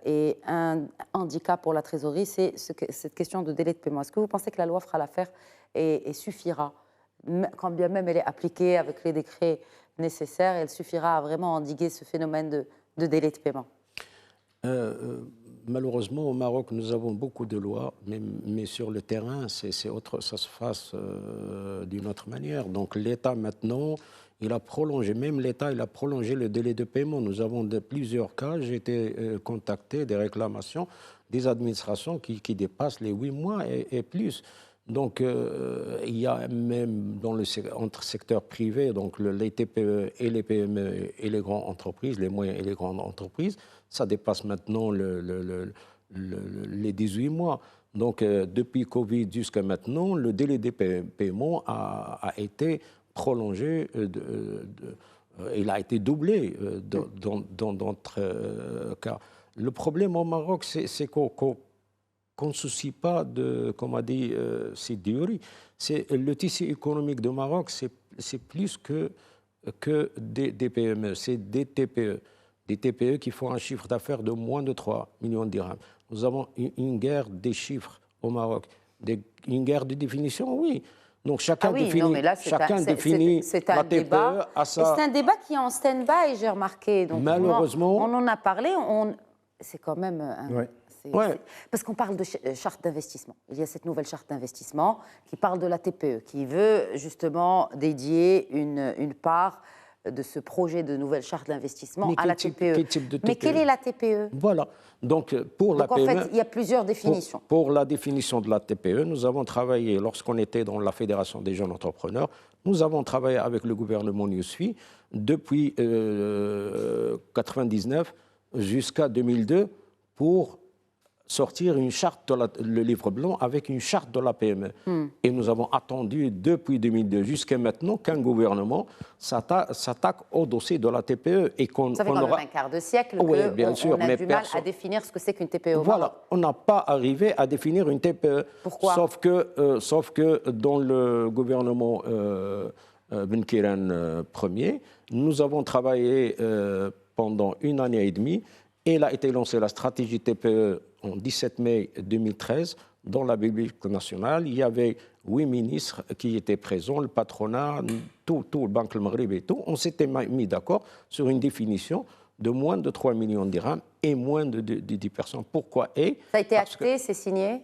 S1: et un handicap pour la trésorerie, c'est cette question de délai de paiement. Est-ce que vous pensez que la loi fera l'affaire et suffira, quand bien même elle est appliquée avec les décrets nécessaires, elle suffira à vraiment endiguer ce phénomène de délai de paiement?
S3: Malheureusement, au Maroc, nous avons beaucoup de lois, mais sur le terrain, ça se passe d'une autre manière. Donc l'État, maintenant, il a prolongé le délai de paiement. Nous avons plusieurs cas. J'ai été contacté des réclamations des administrations qui dépassent les 8 mois et plus. Donc, il y a même entre secteur privé, donc les TPE et les PME et les grandes entreprises, les moyennes et les grandes entreprises, ça dépasse maintenant les 18 mois. Donc, depuis Covid jusqu'à maintenant, le délai des paiements a été prolongé, il a été doublé dans d'autres cas. Le problème au Maroc, c'est qu'on ne se soucie pas de, comme a dit Sidi, le tissu économique du Maroc, c'est plus que des PME, c'est des TPE. Des TPE qui font un chiffre d'affaires de moins de 3 millions de dirhams. Nous avons une guerre des chiffres au Maroc. Une guerre de définition, oui. Donc chacun définit la TPE à sa...
S1: C'est un débat qui est en stand-by, j'ai remarqué. Donc,
S3: malheureusement...
S1: On en a parlé, c'est quand même...
S3: Ouais.
S1: Parce qu'on parle de charte d'investissement. Il y a cette nouvelle charte d'investissement qui parle de la TPE, qui veut justement dédier une part de ce projet de nouvelle charte d'investissement à la TPE. Mais quelle est la TPE?
S3: Voilà. Donc, en
S1: fait, il y a plusieurs définitions.
S3: Pour la définition de la TPE, nous avons travaillé, lorsqu'on était dans la Fédération des jeunes entrepreneurs, nous avons travaillé avec le gouvernement NewsFi depuis 1999 jusqu'à 2002 pour sortir une charte, le livre blanc, avec une charte de la PME. Et nous avons attendu depuis 2002 jusqu'à maintenant qu'un gouvernement s'attaque au dossier de la TPE. Et
S1: ça fait quand même un quart de siècle qu'on a du mal à définir ce que c'est qu'une TPE.
S3: Voilà, on n'a pas arrivé à définir une TPE.
S1: Pourquoi?
S3: Sauf que dans le gouvernement Ben Kiran Ier, nous avons travaillé pendant 1 année et demie. Et il a été lancé la stratégie TPE en 17 mai 2013. dans la Bibliothèque nationale, il y avait 8 ministres qui étaient présents, le patronat, tout le Banque Maghreb et tout. On s'était mis d'accord sur une définition de moins de 3 millions de dirhams et moins de 10 personnes. Pourquoi?
S1: Ça a été acté, c'est signé?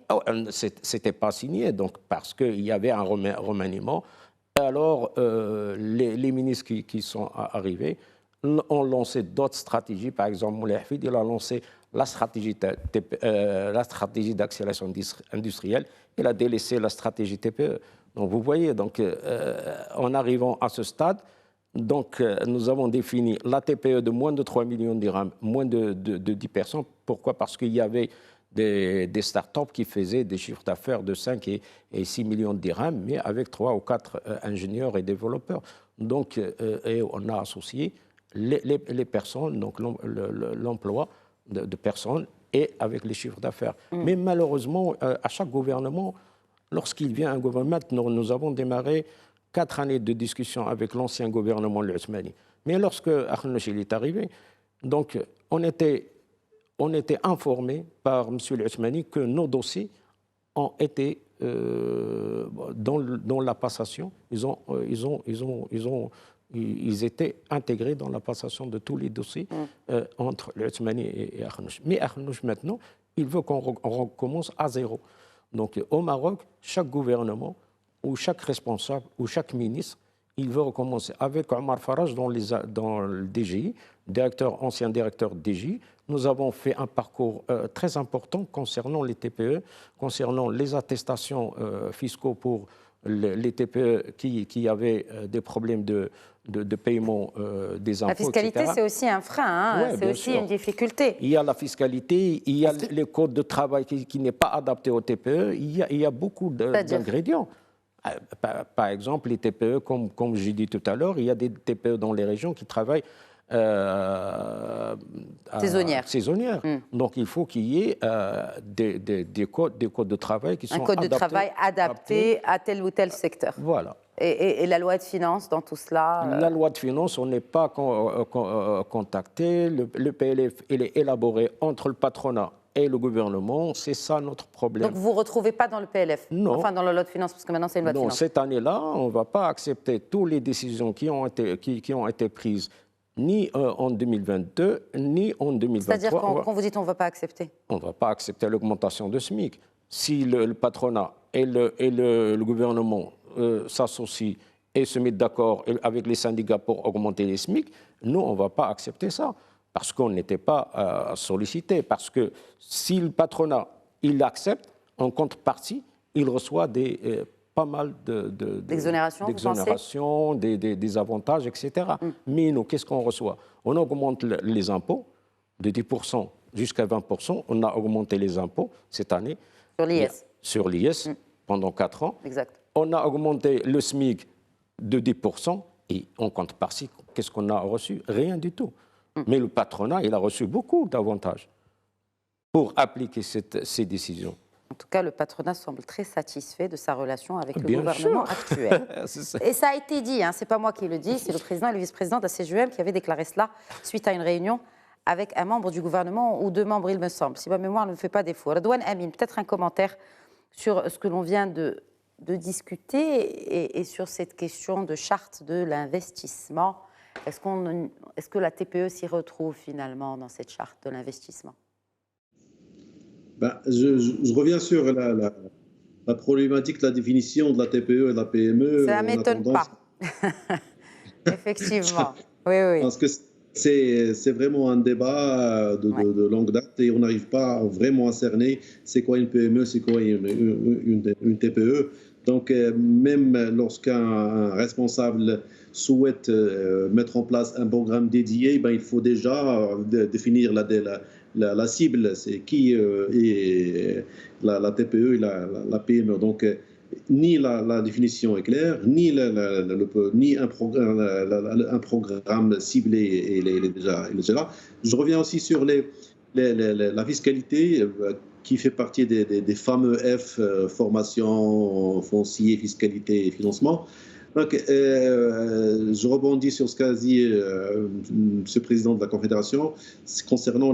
S3: C'était pas signé, donc parce qu'il y avait un remaniement. Alors, les ministres qui sont arrivés ont lancé d'autres stratégies. Par exemple, Moulay Hafid, il a lancé la stratégie d'accélération industrielle. Il a délaissé la stratégie TPE. Donc, vous voyez, donc, en arrivant à ce stade, donc, nous avons défini la TPE de moins de 3 millions de dirhams, moins de 10 personnes. Pourquoi? Parce qu'il y avait des start-up qui faisaient des chiffres d'affaires de 5 et 6 millions de dirhams, mais avec 3 ou 4 ingénieurs et développeurs. Donc, et on a associé les personnes, donc l'emploi de personnes et avec les chiffres d'affaires. Mais malheureusement, à chaque gouvernement, lorsqu'il vient un gouvernement, nous avons démarré 4 années de discussion avec l'ancien gouvernement l'Othmani. Mais lorsque Akhnouch est arrivé, donc on était informé par M. l'Othmani que nos dossiers ont été dans la passation. Ils étaient intégrés dans la passation de tous les dossiers entre l'Othmani et Akhnouch. Mais Akhnouch, maintenant, il veut qu'on recommence à zéro. Donc au Maroc, chaque gouvernement ou chaque responsable ou chaque ministre, il veut recommencer. Avec Omar Faraj dans le DGI, ancien directeur DGI, nous avons fait un parcours très important concernant les TPE, concernant les attestations fiscaux pour les TPE qui avaient des problèmes de paiement des impôts,
S1: La fiscalité, c'est aussi un frein, hein,
S3: ouais,
S1: c'est aussi
S3: sûr.
S1: une difficulté.
S3: Il y a la fiscalité, il y a les codes de travail qui n'est pas adapté aux TPE, il y a beaucoup d'ingrédients. Par exemple, les TPE, comme j'ai dit tout à l'heure, il y a des TPE dans les régions qui travaillent saisonnières. Donc, il faut qu'il y ait des codes de travail qui sont adaptés.
S1: Un code de travail adapté à tel ou tel secteur.
S3: Voilà.
S1: Et la loi de finances dans tout cela
S3: La loi de finances, on n'est pas contacté. Le PLF, il est élaboré entre le patronat et le gouvernement. C'est ça notre problème.
S1: Donc, vous ne retrouvez pas dans le PLF?
S3: Non.
S1: Enfin, dans la loi de finances, parce que maintenant, c'est une loi de finances.
S3: Cette année-là, on ne va pas accepter toutes les décisions qui ont été prises ni en 2022, ni en 2023.
S1: C'est-à-dire quand vous dites on ne va pas accepter?
S3: On ne va pas accepter l'augmentation de SMIC. Si le patronat et le gouvernement s'associent et se mettent d'accord avec les syndicats pour augmenter les SMIC, nous, on ne va pas accepter ça. Parce qu'on n'était pas sollicité. Parce que si le patronat, il accepte, en contrepartie, il reçoit pas mal d'exonérations, des avantages, etc. Mais nous, qu'est-ce qu'on reçoit? On augmente les impôts de 10% jusqu'à 20%. On a augmenté les impôts cette année. Sur l'IS, pendant 4 ans.
S1: Exact.
S3: On a augmenté le SMIC de 10%. Et en contrepartie, qu'est-ce qu'on a reçu? Rien du tout. Mais le patronat, il a reçu beaucoup d'avantages pour appliquer ces décisions.
S1: En tout cas, le patronat semble très satisfait de sa relation avec le gouvernement actuel. Et ça a été dit, hein, ce n'est pas moi qui le dis, c'est le président et le vice-président de la CGEM qui avaient déclaré cela suite à une réunion avec un membre du gouvernement ou 2 membres, il me semble, si ma mémoire ne me fait pas défaut. Redouane Amine, peut-être un commentaire sur ce que l'on vient de discuter et sur cette question de charte de l'investissement. Est-ce que la TPE s'y retrouve finalement dans cette charte de l'investissement?
S4: Je reviens sur la problématique de la définition de la TPE et de la PME.
S1: Ça ne m'étonne pas. Effectivement. Oui.
S4: Parce que c'est vraiment un débat de longue date et on n'arrive pas vraiment à cerner c'est quoi une PME, c'est quoi une TPE. Donc, même lorsqu'un responsable souhaite mettre en place un programme dédié, il faut déjà définir la cible, c'est qui est la TPE et la PME. Donc, ni la définition est claire, ni un programme ciblé il est déjà là. Je reviens aussi sur la fiscalité qui fait partie des fameux F, formation, foncier, fiscalité et financement. Donc, je rebondis sur ce qu'a dit M. le Président de la Confédération concernant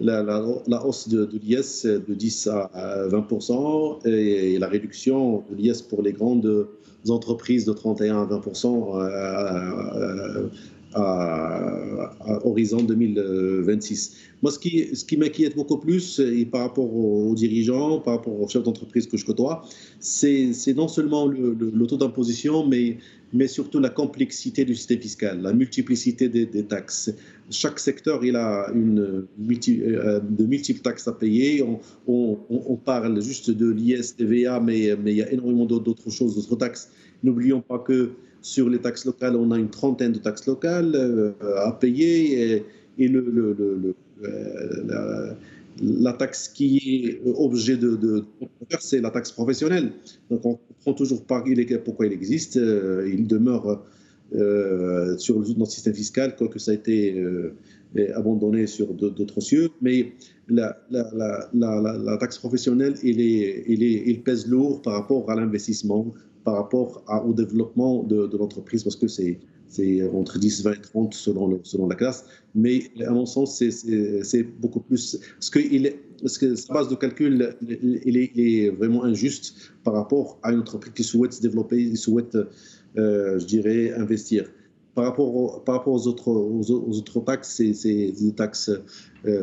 S4: la hausse de l'IS de 10 à 20% et la réduction de l'IS pour les grandes entreprises de 31 à 20% à horizon 2026. Moi, ce qui m'inquiète beaucoup plus, et par rapport aux dirigeants, par rapport aux chefs d'entreprise que je côtoie, c'est non seulement le taux d'imposition, mais surtout la complexité du système fiscal, la multiplicité des taxes. Chaque secteur, il a de multiples taxes à payer. On parle juste de l'IS, TVA, mais il y a énormément d'autres choses, d'autres taxes. N'oublions pas que sur les taxes locales, on a une trentaine de taxes locales à payer et la taxe qui est objet de c'est la taxe professionnelle. Donc on ne comprend toujours pas pourquoi il existe. Il demeure sur notre système fiscal, quoique ça a été abandonné sur d'autres cieux. Mais la taxe professionnelle, il pèse lourd par rapport à l'investissement, par rapport au développement de l'entreprise, parce que c'est entre 10, 20 et 30 selon la classe. Mais à mon sens, c'est beaucoup plus... Parce que sa base de calcul, il est vraiment injuste par rapport à une entreprise qui souhaite se développer, qui souhaite, je dirais, investir. Par rapport aux autres taxes, c'est des taxes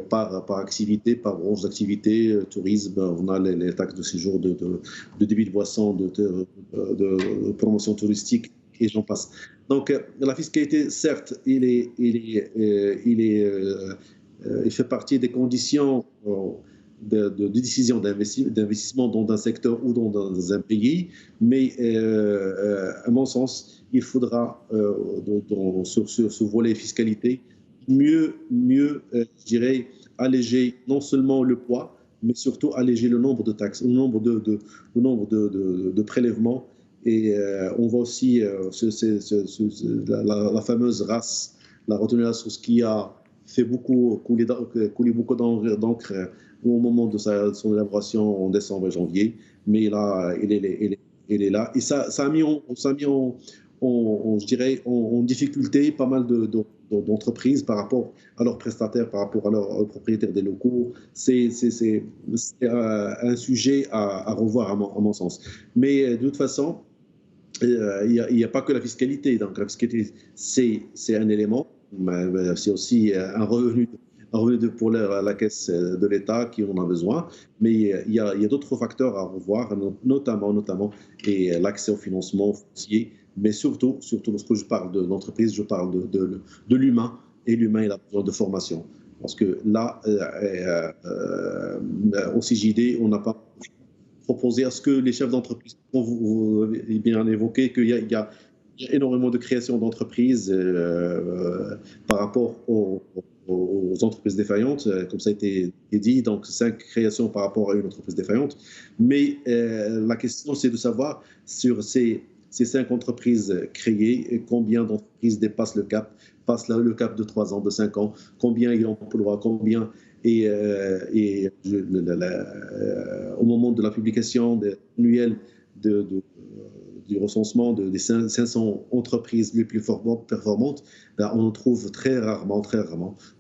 S4: par activité, par branche d'activité, tourisme, on a les taxes de séjour, de débit de boissons, de promotion touristique, et j'en passe. Donc la fiscalité, certes, il fait partie des conditions de décision d'investissement dans un secteur ou dans un pays, mais à mon sens, il faudra, sur ce volet fiscalité, mieux je dirais, alléger non seulement le poids, mais surtout alléger le nombre de taxes, le nombre de prélèvements. Et on voit aussi la fameuse RAS, la retenue à la source, qui a fait couler beaucoup d'encre au moment de son élaboration en décembre et janvier. Mais là, il est là. Et ça a mis je dirais, en difficulté pas mal d'entreprises par rapport à leurs prestataires, par rapport à leurs propriétaires des locaux. C'est un sujet à revoir à mon sens. Mais de toute façon, il n'y a pas que la fiscalité. Donc la fiscalité, c'est un élément, mais c'est aussi un revenu pour la caisse de l'État qui en a besoin. Mais il y a d'autres facteurs à revoir, notamment et l'accès au financement foncier. Mais surtout, lorsque je parle de l'entreprise, je parle de l'humain. Et l'humain, il a besoin de formation. Parce que là, au CJD, on n'a pas proposé à ce que les chefs d'entreprise, vous avez bien évoqué qu'il y a énormément de création d'entreprises par rapport aux entreprises défaillantes, comme ça a été dit, donc 5 créations par rapport à une entreprise défaillante. Mais la question, c'est de savoir sur ces 5 entreprises créées, combien d'entreprises passent le cap de 3 ans, de 5 ans, combien ils emploient, combien, et au moment de la publication annuelle du recensement des 500 entreprises les plus performantes, on en trouve très rarement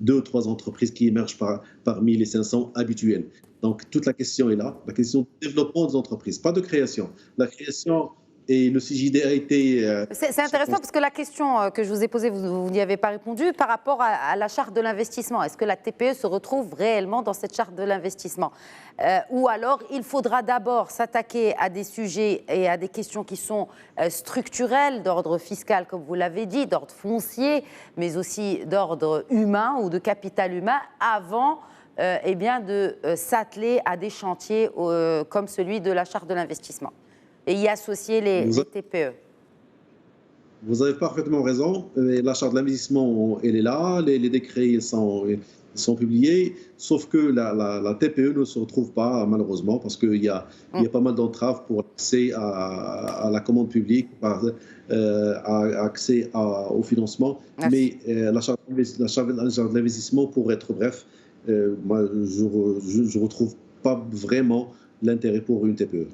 S4: 2 ou 3 entreprises qui émergent parmi les 500 habituelles. Donc toute la question est là, la question de développement des entreprises, pas de création. La création et le CJD a été...
S1: C'est intéressant parce que la question que je vous ai posée, vous n'y avez pas répondu, par rapport à la charte de l'investissement. Est-ce que la TPE se retrouve réellement dans cette charte de l'investissement ou alors il faudra d'abord s'attaquer à des sujets et à des questions qui sont structurelles, d'ordre fiscal, comme vous l'avez dit, d'ordre foncier, mais aussi d'ordre humain ou de capital humain, avant de s'atteler à des chantiers comme celui de la charte de l'investissement et y associer les TPE.
S4: Vous avez parfaitement raison. La charte de l'investissement, elle est là, les décrets sont publiés, sauf que la TPE ne se retrouve pas, malheureusement, parce qu'il y a pas mal d'entraves pour accès à la commande publique, accès au financement. Merci. Mais la charte de l'investissement, pour être bref, moi, je ne retrouve pas vraiment l'intérêt pour une TPE.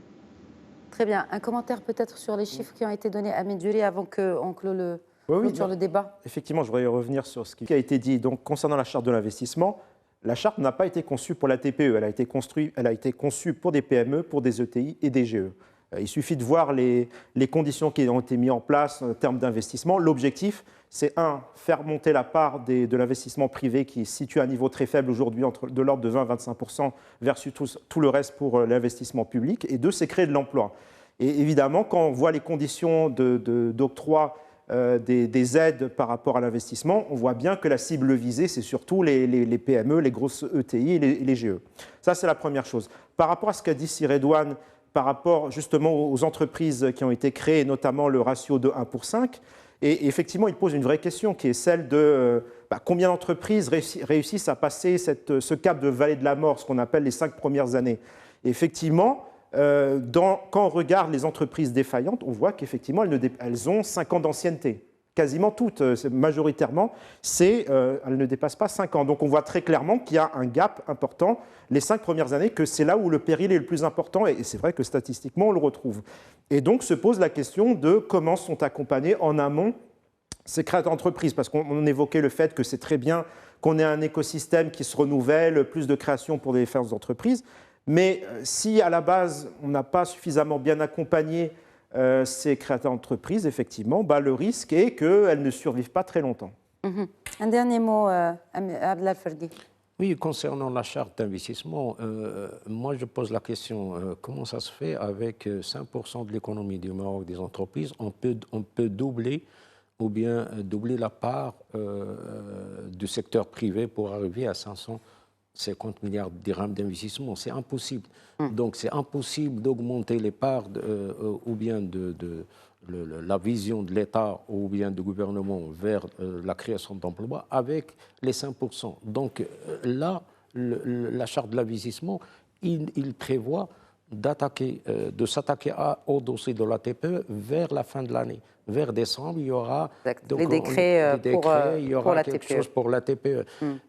S1: Très bien. Un commentaire peut-être sur les chiffres qui ont été donnés à Medjuri avant qu'on clôture le débat.
S2: Effectivement, je voudrais revenir sur ce qui a été dit. Donc, concernant la charte de l'investissement, la charte n'a pas été conçue pour la TPE, elle a été conçue pour des PME, pour des ETI et des GE. Il suffit de voir les conditions qui ont été mises en place en termes d'investissement. L'objectif, c'est faire monter la part de l'investissement privé qui se situe à un niveau très faible aujourd'hui, de l'ordre de 20-25% versus tout le reste pour l'investissement public. Et deux, c'est créer de l'emploi. Et évidemment, quand on voit les conditions d'octroi des aides par rapport à l'investissement, on voit bien que la cible visée, c'est surtout les PME, les grosses ETI et les GE. Ça, c'est la première chose. Par rapport à ce qu'a dit Sir Redouane, par rapport justement aux entreprises qui ont été créées, notamment le ratio de 1 pour 5, et effectivement, il pose une vraie question qui est celle de combien d'entreprises réussissent à passer ce cap de vallée de la mort, ce qu'on appelle les 5 premières années. Et effectivement, quand on regarde les entreprises défaillantes, on voit qu'effectivement, elles ont 5 ans d'ancienneté. Quasiment toutes, majoritairement, elles ne dépassent pas 5 ans. Donc on voit très clairement qu'il y a un gap important les 5 premières années, que c'est là où le péril est le plus important, et c'est vrai que statistiquement, on le retrouve. Et donc se pose la question de comment sont accompagnés en amont ces créateurs d'entreprises, parce qu'on évoquait le fait que c'est très bien qu'on ait un écosystème qui se renouvelle, plus de création pour des différentes entreprises, mais si à la base, on n'a pas suffisamment bien accompagné ces créateurs d'entreprises, effectivement, le risque est qu'elles ne survivent pas très longtemps.
S1: Un dernier mot, Abdelal Fergui.
S3: Oui, concernant la charte d'investissement, moi je pose la question, comment ça se fait avec 5% de l'économie du Maroc des entreprises, on peut doubler ou bien doubler la part du secteur privé pour arriver à 550 milliards de dirhams d'investissement. C'est impossible. Donc c'est impossible d'augmenter les parts ou bien la vision de l'État ou bien du gouvernement vers la création d'emplois avec les 5%. Donc là, la charte de l'investissement, il prévoit de s'attaquer au dossier de la TPE vers la fin de l'année. Vers décembre, il y aura
S1: donc, les décrets
S3: il y aura quelque chose pour la TPE.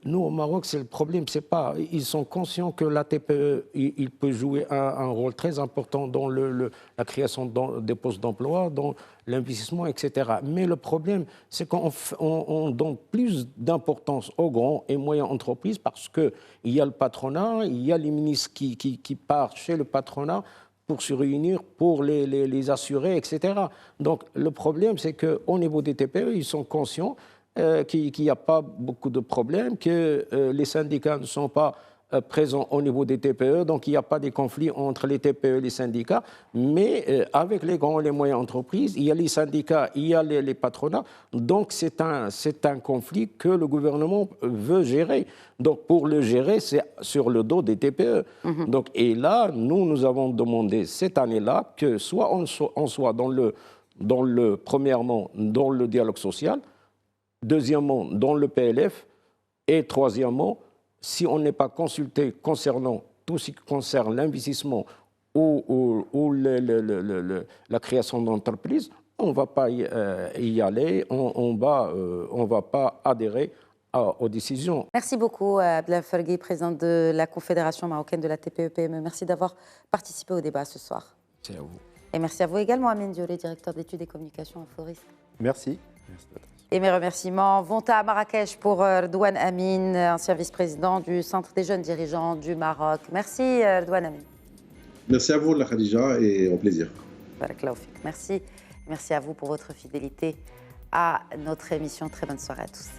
S3: Nous, au Maroc, c'est le problème, c'est pas. Ils sont conscients que la TPE, il peut jouer un rôle très important dans la création des postes d'emploi, dans l'investissement, etc. Mais le problème, c'est qu'on donne plus d'importance aux grands et moyennes entreprises parce qu'il y a le patronat, il y a les ministres qui partent chez le patronat pour se réunir, pour les assurer, etc. Donc le problème, c'est qu'au niveau des TPE, ils sont conscients qu'il n'y a pas beaucoup de problèmes, que les syndicats ne sont pas présents au niveau des TPE, donc il n'y a pas de conflit entre les TPE et les syndicats, mais avec les grands et les moyennes entreprises, il y a les syndicats, il y a les patronats, donc c'est un conflit que le gouvernement veut gérer. Donc pour le gérer, c'est sur le dos des TPE. Donc, et là, nous avons demandé cette année-là que soit on soit premièrement, dans le dialogue social, deuxièmement, dans le PLF, et troisièmement, si on n'est pas consulté concernant tout ce qui concerne l'investissement ou la création d'entreprises, on ne va pas y aller, on ne va pas adhérer aux décisions.
S1: Merci beaucoup, Abdelal Fergui, président de la Confédération marocaine de la TPE-PME. Merci d'avoir participé au débat ce soir.
S3: C'est à vous.
S1: Et merci à vous également, Amine Diolé, directeur d'études et communications à Forisque.
S2: Merci.
S1: Et mes remerciements vont à Marrakech pour Redouane Amine, ancien vice-président du Centre des jeunes dirigeants du Maroc. Merci, Redouane Amine.
S4: Merci à vous, la Khadija, et au plaisir.
S1: Merci. Merci à vous pour votre fidélité à notre émission. Très bonne soirée à tous.